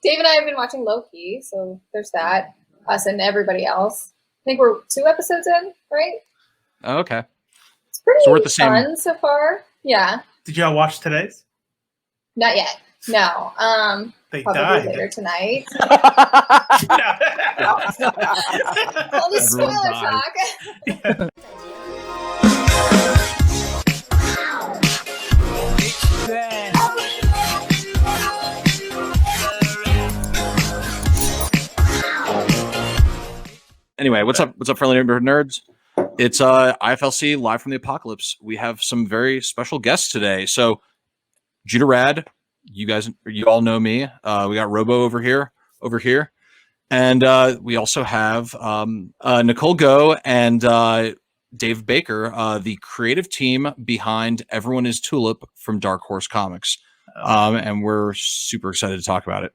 Dave and I have been watching Loki, so there's that. Us and everybody else. I think we're 2 episodes in, right? Oh, okay. It's pretty So we're at the same... fun so far. Yeah. Did y'all watch today's? Not yet. No. They probably died later tonight. No. All the spoiler talk. Yeah. Anyway, what's up, friendly neighborhood nerds? It's IFLC live from the apocalypse. We have some very special guests today. So, Judah Rad, you all know me. We got Robo over here, and we also have Nicole Goux and Dave Baker, the creative team behind Everyone is Tulip from Dark Horse Comics, and we're super excited to talk about it.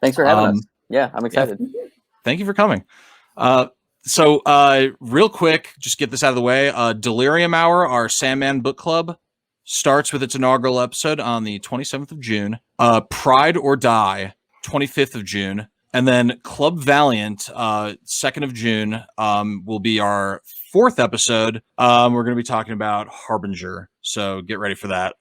Thanks for having us. Yeah, I'm excited. Yeah, thank you for coming. So real quick, just get this out of the way. Delirium Hour, our Sandman book club, starts with its inaugural episode on the 27th of June. Pride or Die, 25th of June. And then Club Valiant, 2nd of June, will be our 4th episode. We're going to be talking about Harbinger, so get ready for that.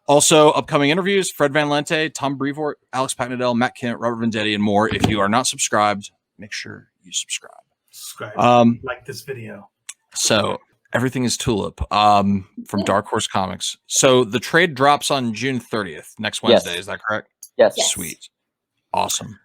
Also, upcoming interviews, Fred Van Lente, Tom Brevoort, Alex Patnadel, Matt Kent, Robert Vendetti, and more. If you are not subscribed, make sure you subscribe. Like this video. So Everything is Tulip from Dark Horse Comics. So the trade drops on June 30th, next Wednesday. Yes. Is that correct? Yes. Sweet. Awesome.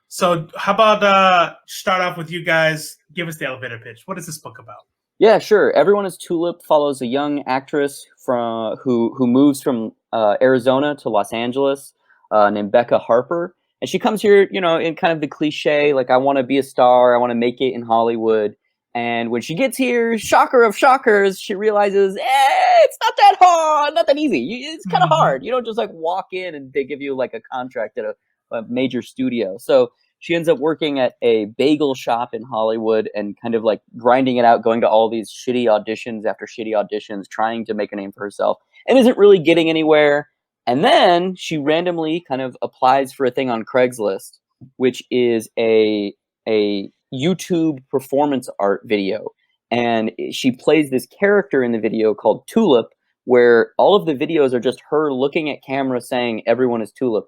So how about start off with you guys? Give us the elevator pitch. What is this book about? Yeah, sure. Everyone is Tulip follows a young actress who moves from Arizona to Los Angeles named Becca Harper. And she comes here, in kind of the cliche, like, I want to be a star. I want to make it in Hollywood. And when she gets here, shocker of shockers, she realizes, it's not that hard, not that easy. It's kind of hard. You don't just, walk in and they give you, a contract at a major studio. So she ends up working at a bagel shop in Hollywood and kind of, grinding it out, going to all these shitty auditions after shitty auditions, trying to make a name for herself, and isn't really getting anywhere. And then she randomly kind of applies for a thing on Craigslist, which is a YouTube performance art video. And she plays this character in the video called Tulip, where all of the videos are just her looking at camera saying, everyone is Tulip,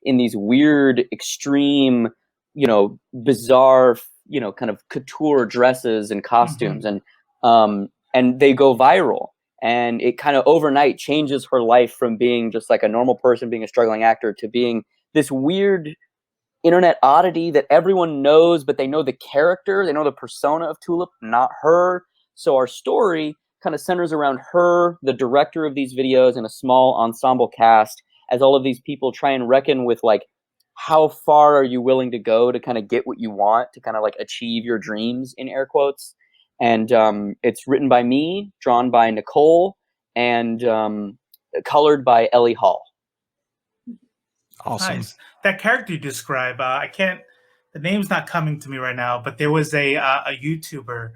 in these weird, extreme, bizarre, kind of couture dresses and costumes. And they go viral. And it kind of overnight changes her life from being just like a normal person, being a struggling actor, to being this weird internet oddity that everyone knows, but they know the character, they know the persona of Tulip, not her. So our story kind of centers around her, the director of these videos, and a small ensemble cast, as all of these people try and reckon with how far are you willing to go to kind of get what you want, to kind of achieve your dreams, in air quotes. And it's written by me, drawn by Nicole, and colored by Ellie Hall. Awesome. Nice. That character you describe, the name's not coming to me right now, but there was a YouTuber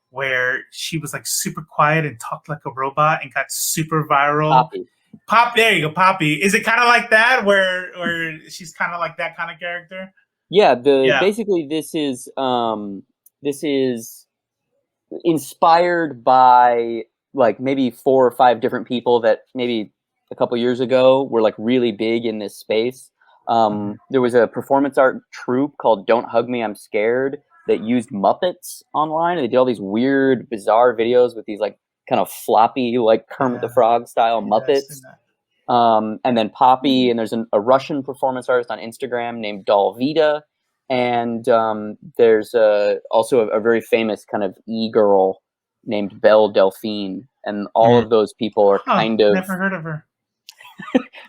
where she was super quiet and talked like a robot and got super viral. There you go, Poppy. Is it kind of like that, where she's kind of like that kind of character? Yeah. Basically this is inspired by maybe 4 or 5 different people that maybe a couple years ago were really big in this space. There was a performance art troupe called Don't Hug Me, I'm Scared, that used Muppets online, and they did all these weird, bizarre videos with these kind of floppy, Kermit the Frog style Muppets. And then Poppy, and there's a Russian performance artist on Instagram named Dolvita. And there's also a very famous kind of e-girl named Belle Delphine. And all of those people are kind of... Never heard of her.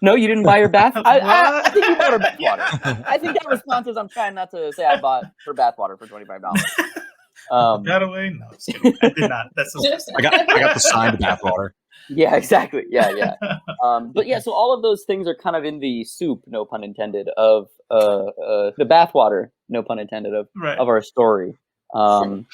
No, you didn't buy her bath? I think you bought her bathwater. I think that response is, I'm trying not to say I bought her bathwater for $25. That away? No, just kidding. I did not. That's I got the signed bathwater. Yeah, exactly. Yeah. But yeah, so all of those things are kind of in the soup, no pun intended, of the bathwater, no pun intended, of our story. And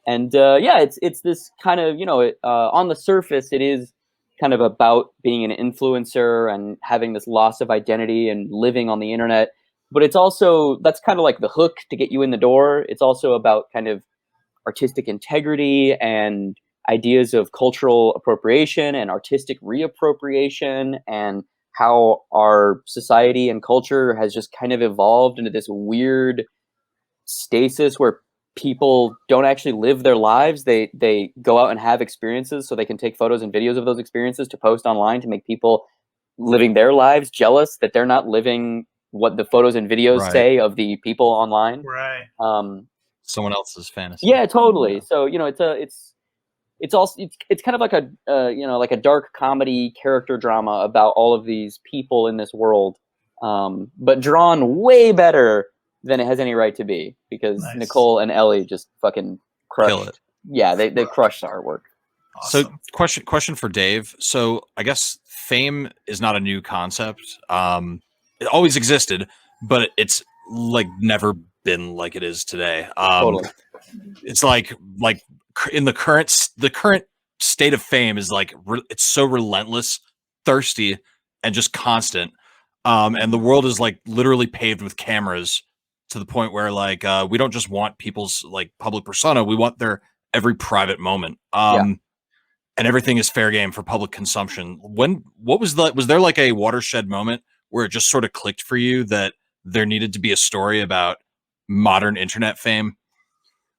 it's this kind of, on the surface, it is kind of about being an influencer and having this loss of identity and living on the internet. But it's also, that's kind of like the hook to get you in the door. It's also about kind of artistic integrity and ideas of cultural appropriation and artistic reappropriation, and how our society and culture has just kind of evolved into this weird stasis where people don't actually live their lives. They go out and have experiences so they can take photos and videos of those experiences to post online to make people living their lives jealous that they're not living what the photos and videos Right. say of the people online. Right. Someone else's fantasy. Yeah, totally. So, you know, it's also it's kind of like a you know, like a dark comedy character drama about all of these people in this world, but drawn way better than it has any right to be, because Nice. Nicole and Ellie just fucking crushed. Kill it. Yeah, they crushed the artwork. Awesome. So question for Dave. So I guess fame is not a new concept. It always existed, but it's like never been like it is today. Totally. It's like in the current state of fame is like it's so relentless, thirsty, and just constant. And the world is like literally paved with cameras to the point where like we don't just want people's like public persona, we want their every private moment. And everything is fair game for public consumption. Was there like a watershed moment where it just sort of clicked for you that there needed to be a story about modern internet fame?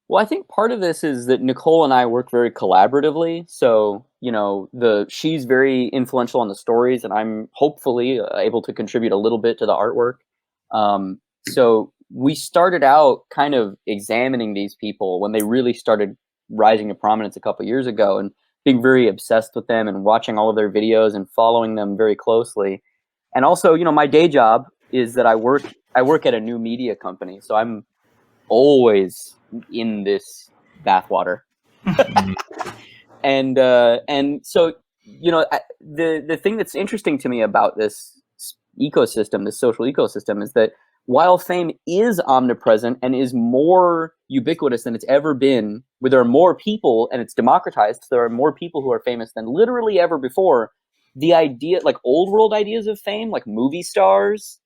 Well, I think part of this is that Nicole and I work very collaboratively. So, you know, she's very influential on the stories, and I'm hopefully able to contribute a little bit to the artwork. So we started out kind of examining these people when they really started rising to prominence a couple years ago, and being very obsessed with them and watching all of their videos and following them very closely. And also, you know, my day job is that I work at a new media company. So I'm always in this bathwater. And so, you know, the thing that's interesting to me about this ecosystem, this social ecosystem, is that while fame is omnipresent and is more ubiquitous than it's ever been, where there are more people and it's democratized, so there are more people who are famous than literally ever before, the idea, like old world ideas of fame, like movie stars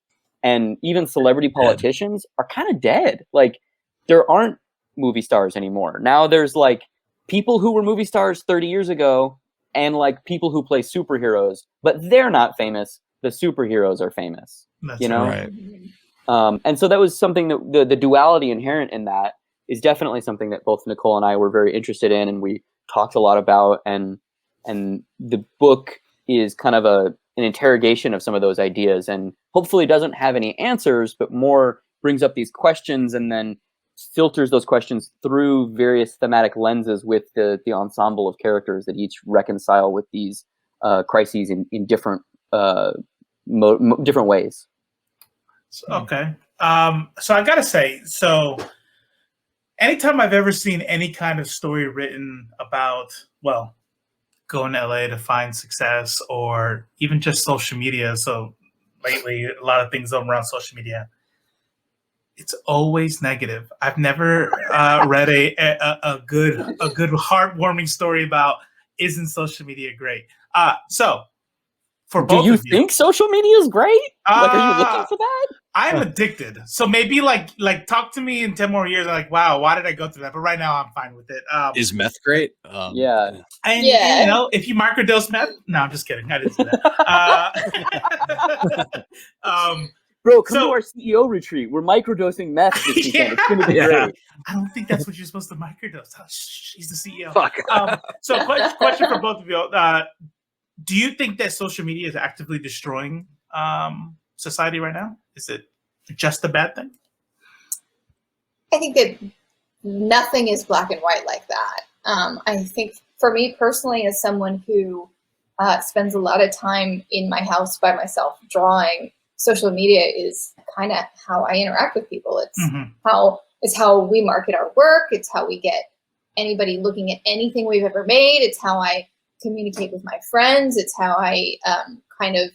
and even celebrity politicians, are kind of dead. Like, there aren't movie stars anymore. Now there's like people who were movie stars 30 years ago and like people who play superheroes, but they're not famous. The superheroes are famous. That's you know? Right. And so that was something that the duality inherent in that is definitely something that both Nicole and I were very interested in, and we talked a lot about. And the book is kind of an interrogation of some of those ideas, and hopefully doesn't have any answers, but more brings up these questions and then filters those questions through various thematic lenses with the ensemble of characters that each reconcile with these crises in different different ways. Okay. So I gotta say, so anytime I've ever seen any kind of story written about, well, going to LA to find success, or even just social media. So lately, a lot of things around social media, it's always negative. I've never read a good heartwarming story about isn't social media great. So for both Do you of you, think social media is great? Like, are you looking for that? I'm addicted. So maybe like talk to me in 10 more years. I'm like, wow, why did I go through that? But right now I'm fine with it. Is meth great? Yeah. And, Yeah. you know, if you microdose meth, no, I'm just kidding. I didn't say that. Bro, come So- to our CEO retreat. We're microdosing meth this weekend. Yeah. It's going to be Yeah. great. I don't think that's what you're supposed to microdose. Oh, shh, he's the CEO. Fuck. So question for both of you. Do you think that social media is actively destroying society right now? Is it just a bad thing? I think that nothing is black and white like that. I think for me personally, as someone who spends a lot of time in my house by myself drawing, social media is kind of how I interact with people. It's how we market our work. It's how we get anybody looking at anything we've ever made. It's how I communicate with my friends. It's how I kind of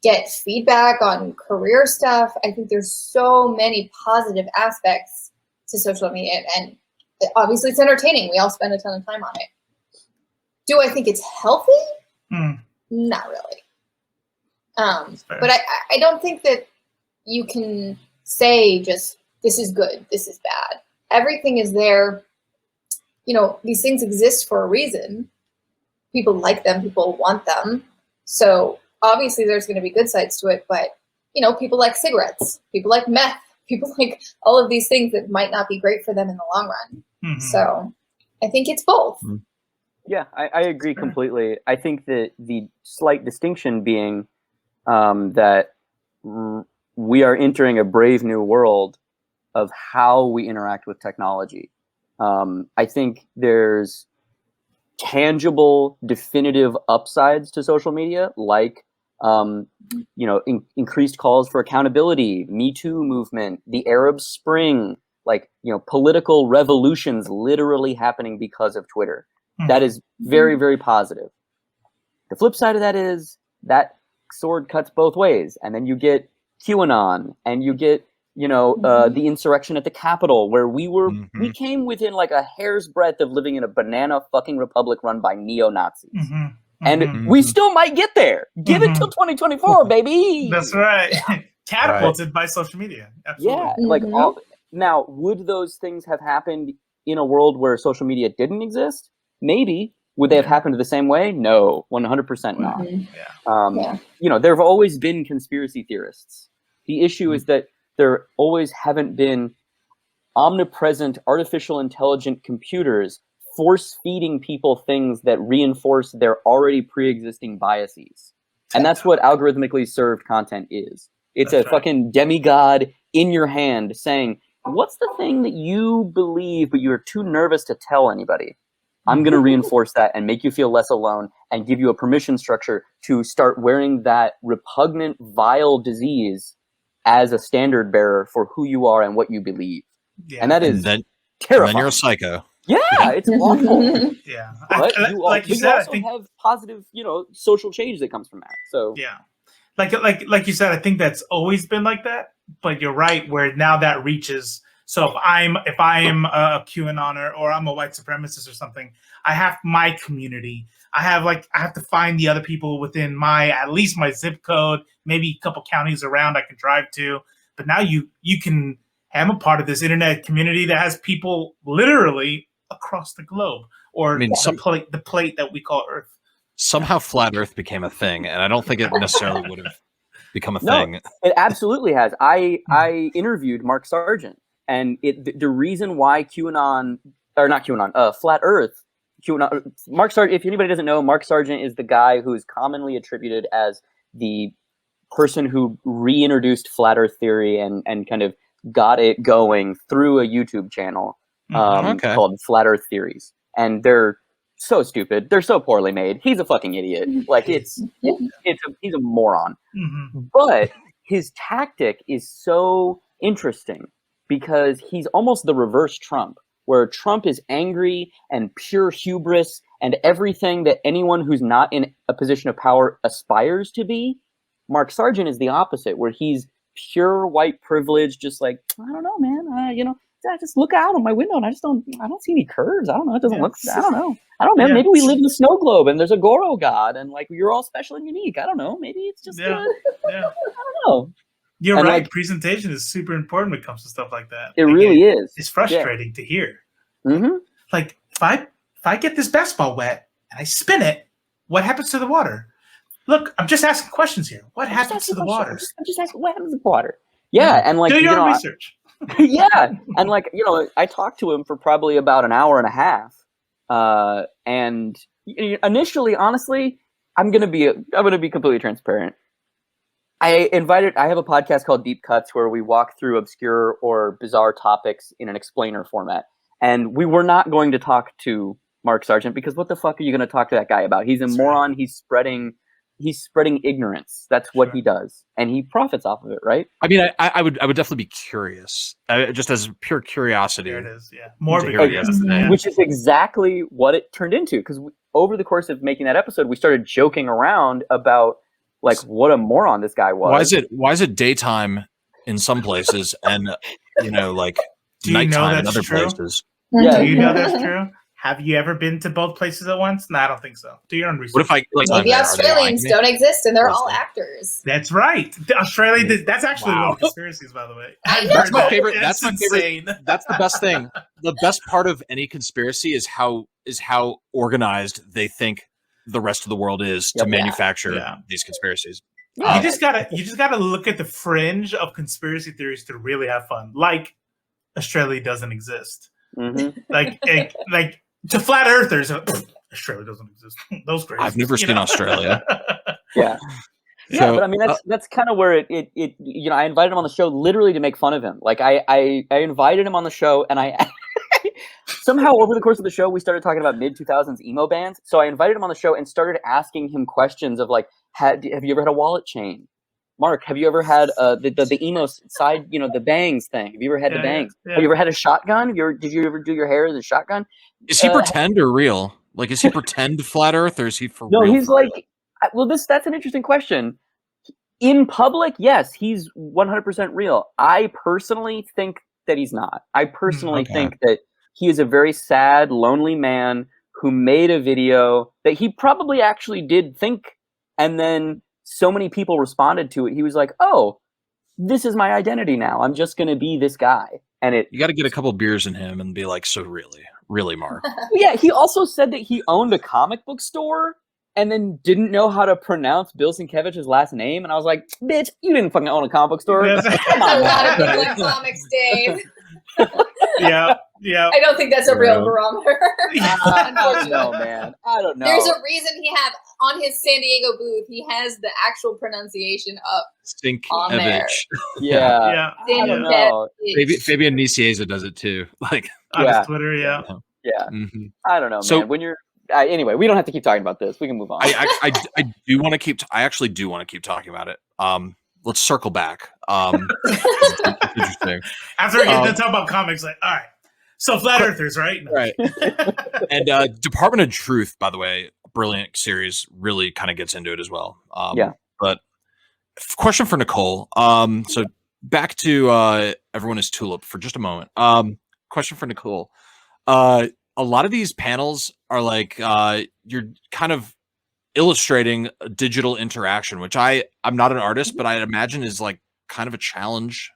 get feedback on career stuff. I think there's so many positive aspects to social media, and obviously it's entertaining. We all spend a ton of time on it. Do I think it's healthy? Not really. That's fair. But I don't think that you can say just this is good, this is bad. Everything is there. You know, these things exist for a reason. People like them, people want them. So obviously there's going to be good sides to it, but you know, people like cigarettes, people like meth, people like all of these things that might not be great for them in the long run. Mhm. So I think it's both. Yeah, I agree completely. I think that the slight distinction being that we are entering a brave new world of how we interact with technology. I think there's tangible, definitive upsides to social media, like increased calls for accountability, Me Too movement, the Arab Spring, like political revolutions literally happening because of Twitter. That is very, very positive. The flip side of that is that sword cuts both ways, and then you get QAnon, and you get the insurrection at the Capitol, where we came within like a hair's breadth of living in a banana fucking republic run by neo-Nazis. And we still might get there. Give it till 2024, baby. That's right. Catapulted by social media. Absolutely. Yeah, like now, would those things have happened in a world where social media didn't exist? Maybe. Would they have happened the same way? No, 100% not. There have always been conspiracy theorists. The issue is that there always haven't been omnipresent artificial intelligent computers force-feeding people things that reinforce their already pre-existing biases. And that's what algorithmically served content is. It's a fucking demigod in your hand saying, what's the thing that you believe but you're too nervous to tell anybody? I'm going to reinforce that and make you feel less alone and give you a permission structure to start wearing that repugnant, vile disease as a standard bearer for who you are and what you believe. Yeah. And that is terrifying. And then you're a psycho. Yeah, it's awful. Yeah. But you also I think have positive, social change that comes from that. So yeah. Like you said, I think that's always been like that. But you're right, where now that reaches. So if I'm a QAnoner or I'm a white supremacist or something, I have my community. I have to find the other people within at least my zip code, maybe a couple counties around I can drive to. But now you can have a part of this internet community that has people literally across the globe, or the plate that we call Earth. Somehow flat Earth became a thing, and I don't think it necessarily would have become a thing. It absolutely has. I interviewed Mark Sargent. And the reason why Flat Earth, Mark Sargent, if anybody doesn't know, Mark Sargent is the guy who is commonly attributed as the person who reintroduced Flat Earth theory and kind of got it going through a YouTube channel called Flat Earth Theories. And they're so stupid. They're so poorly made. He's a fucking idiot. Like he's a moron. But his tactic is so interesting, because he's almost the reverse Trump, where Trump is angry and pure hubris and everything that anyone who's not in a position of power aspires to be. Mark Sargent is the opposite, where he's pure white privilege, just like, I don't know, man. I just look out on my window and I don't see any curves. I don't know. It doesn't look, I don't know, man. Maybe we live in the snow globe and there's a Goro god and like you're all special and unique. I don't know. Maybe it's just, I don't know. You're right. Like, presentation is super important when it comes to stuff like that. It really is. It's frustrating to hear. Mm-hmm. Like if I get this basketball wet and I spin it, what happens to the water? Look, I'm just asking questions here. What happens to the water? I'm just asking what happens to the water. Yeah, and like do your own research. Yeah, and like I talked to him for probably about an hour and a half, and initially, honestly, I'm gonna be completely transparent. I have a podcast called Deep Cuts where we walk through obscure or bizarre topics in an explainer format. And we were not going to talk to Mark Sargent because what the fuck are you going to talk to that guy about? He's a moron. He's spreading ignorance. That's what he does. And he profits off of it, right? I mean, I would definitely be curious, just as pure curiosity. There it is, yeah. Morbid curiosity. Which is exactly what it turned into. Because over the course of making that episode, we started joking around about like what a moron this guy was. Why is it daytime in some places and like nighttime in other places? Yeah. Do you know that's true? Have you ever been to both places at once? No, I don't think so. Do your own research. What if I like? Maybe are they lying Australians to me? don't exist and they're all Listen. actors. That's right. Australia. That's actually one Wow. of the conspiracies, by the way. I I've know. heard That's my that. favorite. It's That's my favorite. insane. That's the best thing. The best part of any conspiracy is how organized they think the rest of the world is to Yep. manufacture Yeah. these conspiracies. Yeah. You just gotta look at the fringe of conspiracy theories to really have fun. Like Australia doesn't exist. Mm-hmm. Like to flat earthers, Australia doesn't exist. Those crazy. I've never seen Australia. Yeah. Yeah, So, but I mean that's kind of where it you know, I invited him on the show literally to make fun of him. Like I invited him on the show, and I somehow over the course of the show we started talking about mid-2000s emo bands. So I invited him on the show and started asking him questions of like, have you ever had a wallet chain? Mark, have you ever had the emo side, you know, the bangs thing? Have you ever had the bangs? Yeah. Have you ever had a shotgun? Did you ever do your hair as a shotgun? is he pretend or real? Like, is he pretend flat Earth or is he for No, real? he's like, well, that's an interesting question. In public, yes, he's 100% real. I personally think that he's not. I personally Okay. think that he is a very sad, lonely man who made a video that he probably actually did think, and then so many people responded to it. He was like, "Oh, this is my identity now. I'm just going to be this guy." And You got to get a couple beers in him and be like, so really, Mark. yeah, he also said that he owned a comic book store and then didn't know how to pronounce Bill Sienkiewicz's last name. And I was like, bitch, you didn't fucking own a comic book store. That's- Come A on, lot of man. people in comics, Dave. yeah. I don't think that's a real Yeah. barometer. I don't know, man. I don't know. There's a reason he had on his San Diego booth. He has the actual pronunciation up. On there. Sienkiewicz. yeah. Yeah. I don't Yeah. know. Fabian Nicieza does it too. Like, On Yeah. his Twitter, yeah. Yeah. mhm. I don't know, So- man. When you're anyway, we don't have to keep talking about this. We can move on. I do want to keep. I actually do want to keep talking about it. Let's circle back. It's interesting. After we get done talking about comics, like, all right. So flat earthers, right? No. Right. And Department of Truth, by the way, brilliant series, really kind of gets into it as well. Yeah. But question for Nicole. So back to Everyone is Tulip for just a moment. Question for Nicole. A lot of these panels are like you're kind of illustrating a digital interaction, which I'm not an artist, but I imagine is like kind of a challenge.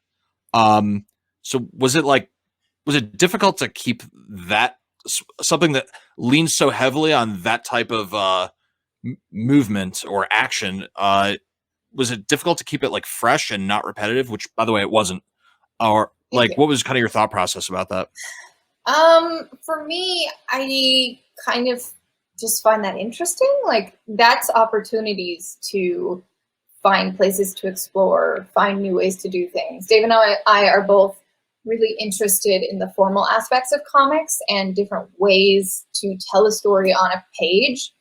So was it difficult to keep that something that leans so heavily on that type of movement or action? Was it difficult to keep it like fresh and not repetitive? Which, by the way, it wasn't. Or like, what was kind of your thought process about that? For me, I kind of just find that interesting. Like, that's opportunities to find places to explore, find new ways to do things. Dave and I are both really interested in the formal aspects of comics and different ways to tell a story on a page.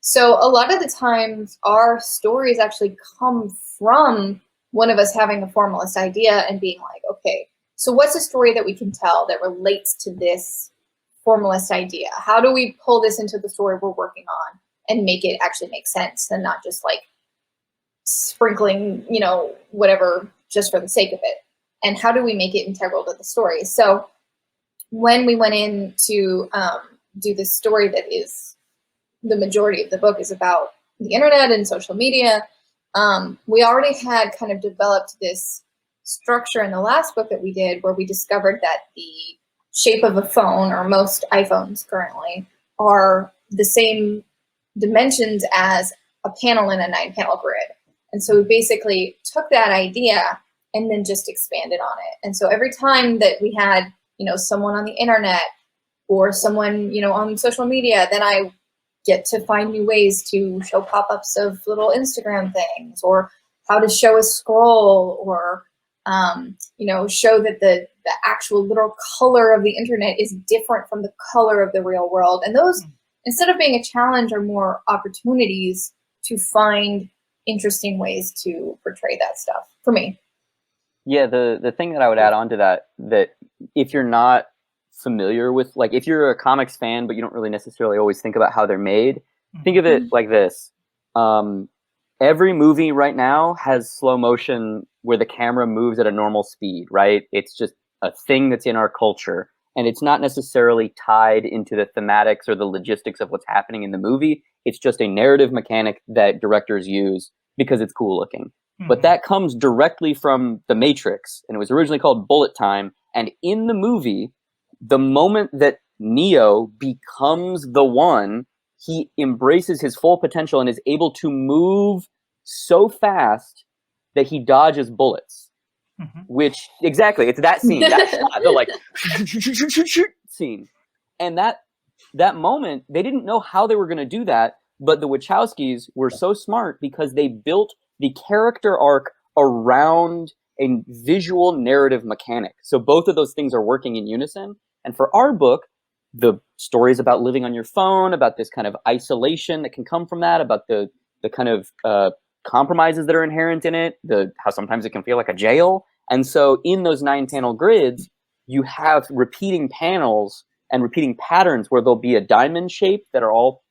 So a lot of the times our stories actually come from one of us having a formalist idea and being like, okay, so what's a story that we can tell that relates to this formalist idea? How do we pull this into the story we're working on and make it actually make sense and not just like sprinkling, whatever just for the sake of it? And how do we make it integral to the story? So when we went in to do this story that is the majority of the book is about the internet and social media, we already had kind of developed this structure in the last book that we did where we discovered that the shape of a phone, or most iPhones currently, are the same dimensions as a panel in a 9-panel grid. And so we basically took that idea and then just expanded on it. And so every time that we had, someone on the internet or someone, on social media, then I get to find new ways to show pop-ups of little Instagram things, or how to show a scroll, or show that the actual literal color of the internet is different from the color of the real world. And those, instead of being a challenge, are more opportunities to find interesting ways to portray that stuff for me. Yeah, the thing that I would add on to that if you're not familiar with, like, if you're a comics fan but you don't really necessarily always think about how they're made, think of it like this. Every movie right now has slow motion where the camera moves at a normal speed, right? It's just a thing that's in our culture. and it's not necessarily tied into the thematics or the logistics of what's happening in the movie. It's just a narrative mechanic that directors use because it's cool looking. But that comes directly from The Matrix, and it was originally called Bullet Time. And in the movie, the moment that Neo becomes the one, he embraces his full potential and is able to move so fast that he dodges bullets. Which, exactly, it's that scene, that shot, the like scene. And that moment, they didn't know how they were going to do that, but the Wachowskis were so smart because they built the character arc around a visual narrative mechanic. So both of those things are working in unison. And for our book, the story is about living on your phone, about this kind of isolation that can come from that, about the kind of compromises that are inherent in it, how sometimes it can feel like a jail. And so in those 9-panel grids, you have repeating panels and repeating patterns where there'll be a diamond shape that are all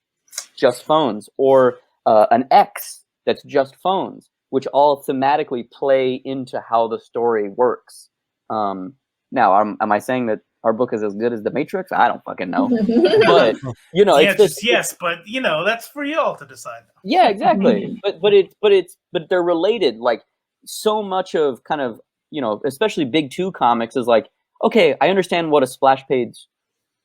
just phones, or an X that's just phones, which all thematically play into how the story works. Now, am I saying that our book is as good as The Matrix? I don't fucking know. But, you know, yeah, it's this, yes, but you know, that's for y'all to decide. yeah, exactly. But they're related. Like, so much of kind of, you know, especially Big Two comics is like, okay, I understand what a splash page,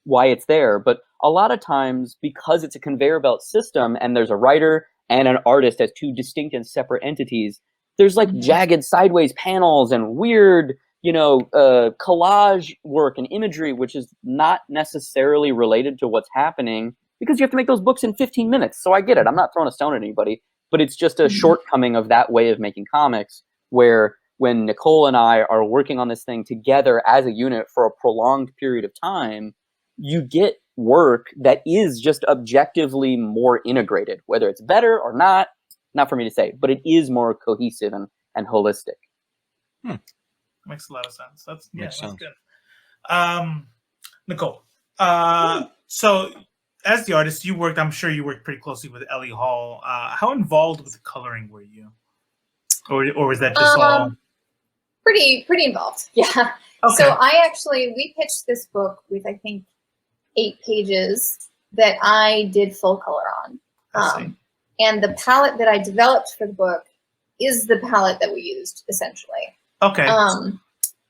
why it's there, but a lot of times because it's a conveyor belt system and there's a writer and an artist as two distinct and separate entities, there's like jagged sideways panels and weird, you know, collage work and imagery, which is not necessarily related to what's happening because you have to make those books in 15 minutes. So I get it. I'm not throwing a stone at anybody, but it's just a shortcoming of that way of making comics, where when Nicole and I are working on this thing together as a unit for a prolonged period of time, you get work that is just objectively more integrated. Whether it's better or not for me to say, but it is more cohesive and holistic. Makes a lot of sense. That's sense. good. Nicole, so as the artist, I'm sure you worked pretty closely with Ellie Hall. How involved with the coloring were you? Or was that just all? Pretty involved. Yeah. Okay. So we pitched this book with, I think, 8 pages that I did full color on. And the palette that I developed for the book is the palette that we used, essentially. Okay.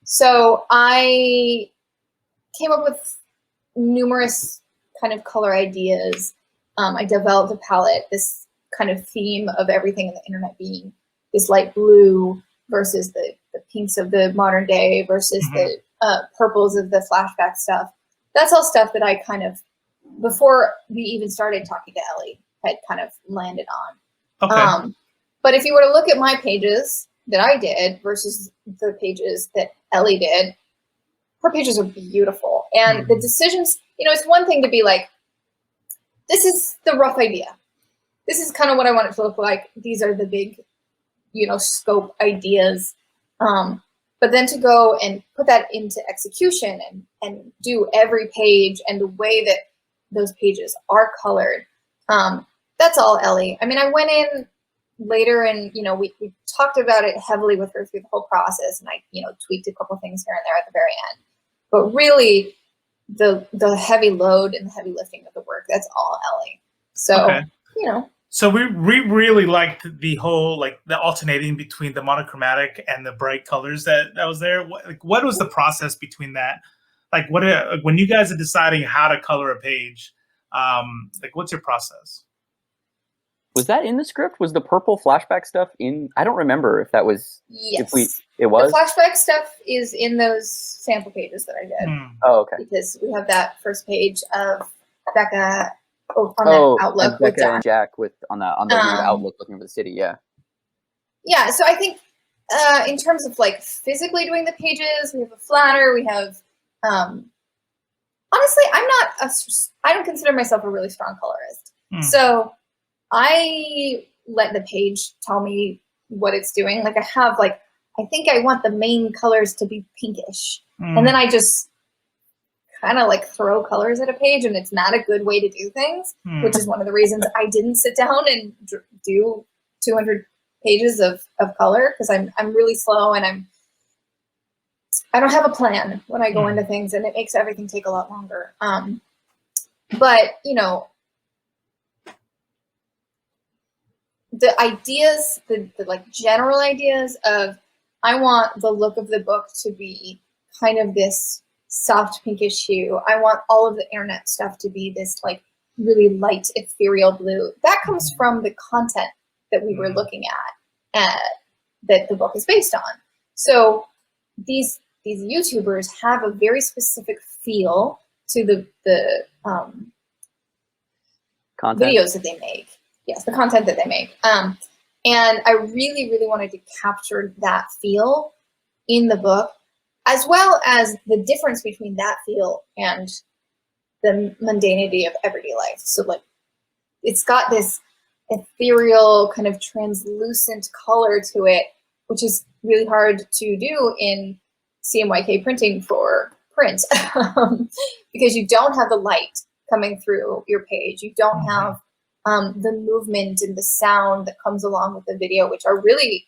So I came up with numerous kind of color ideas. I developed a palette, this kind of theme of everything in the internet being this light blue versus the pinks of the modern day versus the purples of the flashback stuff. That's all stuff that I kind of, before we even started talking to Ellie, had kind of landed on. Okay. But if you were to look at my pages that I did versus the pages that Ellie did, her pages are beautiful. And the decisions, you know, it's one thing to be like, this is the rough idea. This is kind of what I want it to look like. These are the big, you know, scope ideas. But then to go and put that into execution and do every page and the way that those pages are colored, that's all Ellie. I mean, I went in later and, you know, we talked about it heavily with her through the whole process, and I, you know, tweaked a couple things here and there at the very end. But really, the heavy load and the heavy lifting of the work, that's all Ellie. So, you know. So we really liked the whole, like, the alternating between the monochromatic and the bright colors that was there. What was the process between that? Like, when you guys are deciding how to color a page, like, what's your process? Was that in the script? Was the purple flashback stuff in? I don't remember if that was. Yes. It was? The flashback stuff is in those sample pages that I did. Oh, okay. Because we have that first page of Becca on that Outlook and with Becca and Jack on the weird Outlook looking for the city. Yeah. Yeah. So I think in terms of like physically doing the pages, we have a flatter. We have. Honestly, I don't consider myself a really strong colorist. So I let the page tell me what it's doing. Like I think I want the main colors to be pinkish. And then I just kind of like throw colors at a page, and it's not a good way to do things, which is one of the reasons I didn't sit down and do 200 pages of color, because I'm really slow, and I don't have a plan when I go into things, and it makes everything take a lot longer. But you know, the ideas, the like general ideas of, I want the look of the book to be kind of this soft pinkish hue. I want all of the internet stuff to be this like really light ethereal blue. That comes from the content that we were looking at that the book is based on. So these YouTubers have a very specific feel to the Content. videos that they make. Yes, the content that they make. And I really, really wanted to capture that feel in the book, as well as the difference between that feel and the mundanity of everyday life. So like, it's got this ethereal kind of translucent color to it, which is really hard to do in CMYK printing for print because you don't have the light coming through your page. You don't have the movement and the sound that comes along with the video, which are really,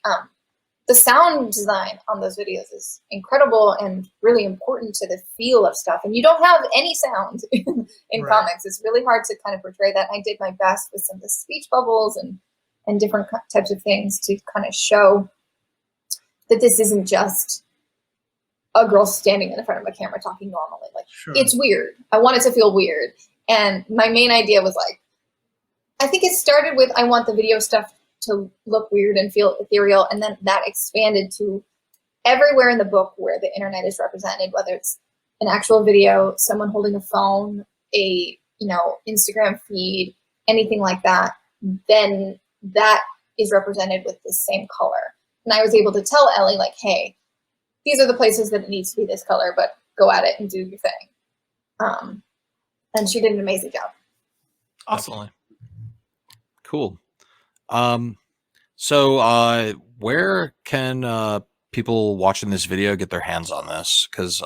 the sound design on those videos is incredible and really important to the feel of stuff. And you don't have any sound in comics. It's really hard to kind of portray that. And I did my best with some of the speech bubbles and different types of things to kind of show that this isn't just a girl standing in front of a camera talking normally. Like, it's weird. I want it to feel weird. And my main idea was like, I think it started with, I want the video stuff to look weird and feel ethereal, and then that expanded to everywhere in the book where the internet is represented, whether it's an actual video, someone holding a phone, a Instagram feed, anything like that, then that is represented with the same color. And I was able to tell Ellie, like, hey, these are the places that it needs to be this color, but go at it and do your thing. And she did an amazing job. Awesome. Definitely. Cool. So where can people watching this video get their hands on this? Because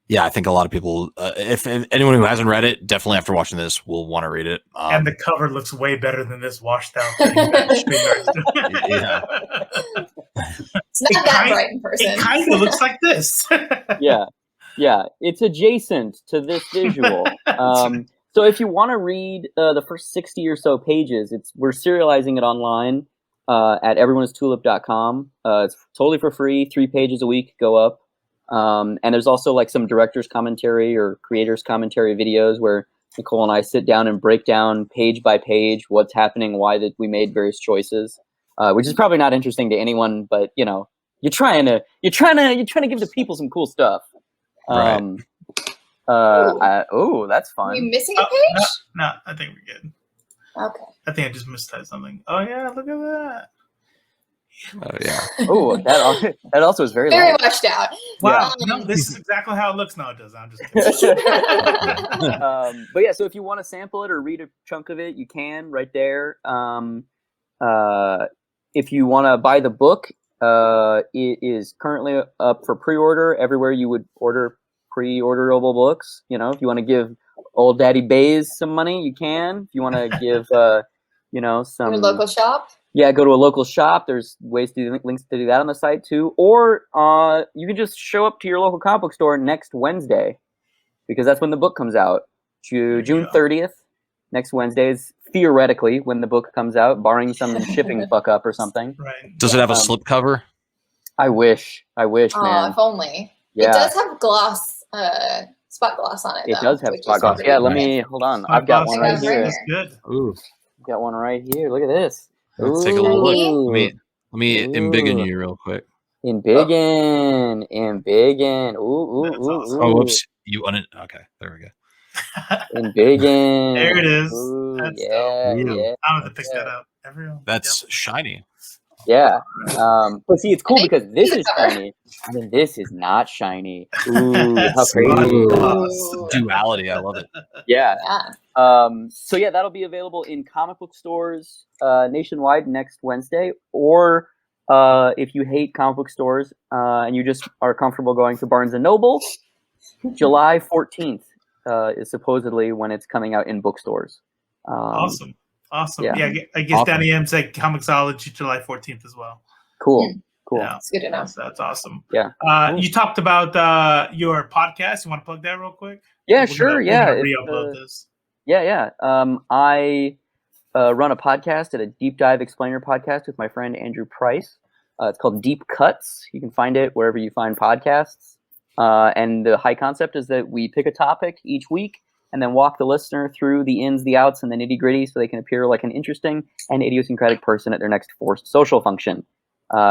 yeah, I think a lot of people, if anyone who hasn't read it, definitely after watching this will want to read it. And the cover looks way better than this washed out thing. Yeah. It's not that bright in person. It kind of looks like this. Yeah, it's adjacent to this visual. So if you want to read the first 60 or so pages, we're serializing it online at everyoneistulip.com. It's totally for free. 3 pages a week go up. And there's also like some director's commentary or creator's commentary videos where Nicole and I sit down and break down page by page what's happening, why that we made various choices, which is probably not interesting to anyone, but you're trying to give the people some cool stuff. Right. Oh, that's fun. Are you missing a page? No, I think we're good. Okay. I think I just mistyped something. Oh yeah, look at that. Oh yeah. Oh, that also is very Very light. washed out. Wow. No, this is exactly how it looks. No, it doesn't. I'm just kidding. But yeah, so if you want to sample it or read a chunk of it, you can right there. If you want to buy the book, it is currently up for pre-order everywhere you would order pre-orderable books. If you want to give old Daddy Bays some money, you can. If you want to give, some Your local shop. Yeah, go to a local shop. There's ways to do links to do that on the site too. Or you can just show up to your local comic book store next Wednesday, because that's when the book comes out. June 30th, next Wednesday is theoretically when the book comes out, barring some shipping fuck up or something. Right. Does it have a slip cover? I wish, man. If only. Yeah. It does have gloss, spot gloss on it. It though, does have which spot is gloss. really Yeah, nice. hold on. Spot I've got gloss one right is here. That's good. Ooh. Got one right here. Look at this. Let's take a little look. Ooh. Let me embiggen you real quick. Embiggen. Ooh. That's awesome. Oh, whoops. Okay, there we go. Embiggen. There it is. Ooh, That's yeah, dope. yeah. I'm gonna pick that up. Everyone. That's shiny. Yeah. But see, it's cool And because this the is cover. shiny, and then this is not shiny. Ooh, how Spot crazy. gloss. Duality. I love it. Yeah. Yeah. So yeah, that'll be available in comic book stores nationwide next Wednesday. Or if you hate comic book stores and you just are comfortable going to Barnes and Noble, July 14th is supposedly when it's coming out in bookstores. Awesome. Yeah. Yeah, I guess Awesome. Danny M said Comixology July 14th as well. Cool. Cool. Yeah, It's good to know. that's awesome. Yeah. Cool. You talked about your podcast. You want to plug that real quick? Yeah, We're sure. We're Yeah. gonna re-upload this. Yeah. I run a podcast at a deep dive explainer podcast with my friend Andrew Price. It's called Deep Cuts. You can find it wherever you find podcasts. And the high concept is that we pick a topic each week and then walk the listener through the ins, the outs, and the nitty gritty so they can appear like an interesting and idiosyncratic person at their next forced social function.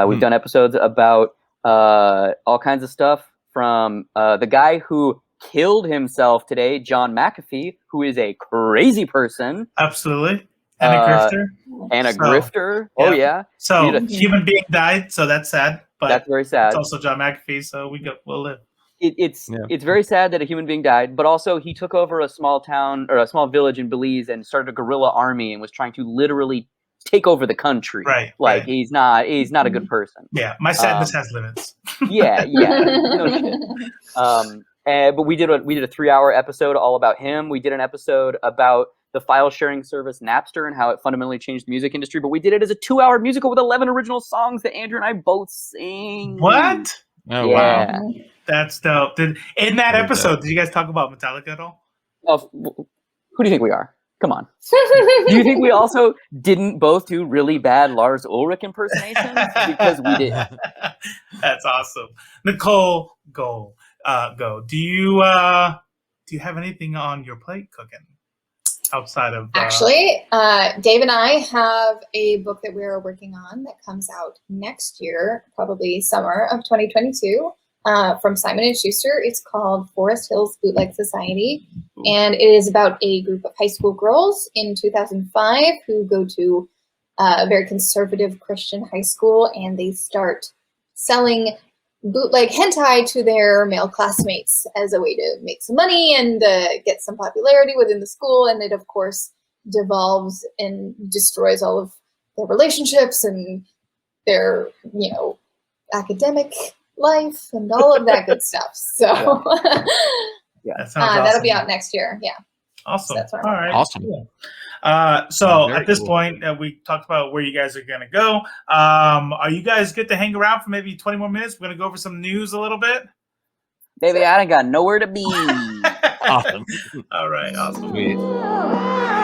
We've done episodes about all kinds of stuff from the guy who killed himself today, John McAfee, who is a crazy person. Absolutely. And a grifter. Grifter. Oh, yeah. So human being died, so that's sad. But that's very sad. It's also John McAfee, so we'll live. It's very sad that a human being died, but also he took over a small town or a small village in Belize and started a guerrilla army and was trying to literally take over the country. Right. Like he's not a good person. Yeah, my sadness has limits. Yeah. No shit. But we did a 3-hour episode all about him. We did an episode about the file sharing service Napster and how it fundamentally changed the music industry. But we did it as a 2-hour musical with 11 original songs that Andrew and I both sing. What? Oh, yeah. wow. That's dope. In that episode, did you guys talk about Metallica at all? Who do you think we are? Come on. Do you think we also didn't both do really bad Lars Ulrich impersonations? Because we did. That's awesome. Nicole Goux. Do you have anything on your plate cooking outside of Actually, Dave and I have a book that we're working on that comes out next year, probably summer of 2022, from Simon & Schuster. It's called Forest Hills Bootleg Society, and it is about a group of high school girls in 2005 who go to a very conservative Christian high school, and they start selling bootleg hentai to their male classmates as a way to make some money and get some popularity within the school. And it, of course, devolves and destroys all of their relationships and their, academic life and all of that good stuff. So that sounds awesome. that'll be out next year. Yeah. Awesome. So that's all right. Awesome. Cool. So Very at this cool. point, we talked about where you guys are going to go. Are you guys good to hang around for maybe 20 more minutes? We're going to go over some news a little bit. Baby, I ain't got nowhere to be. Awesome. All right. Awesome. Sweet.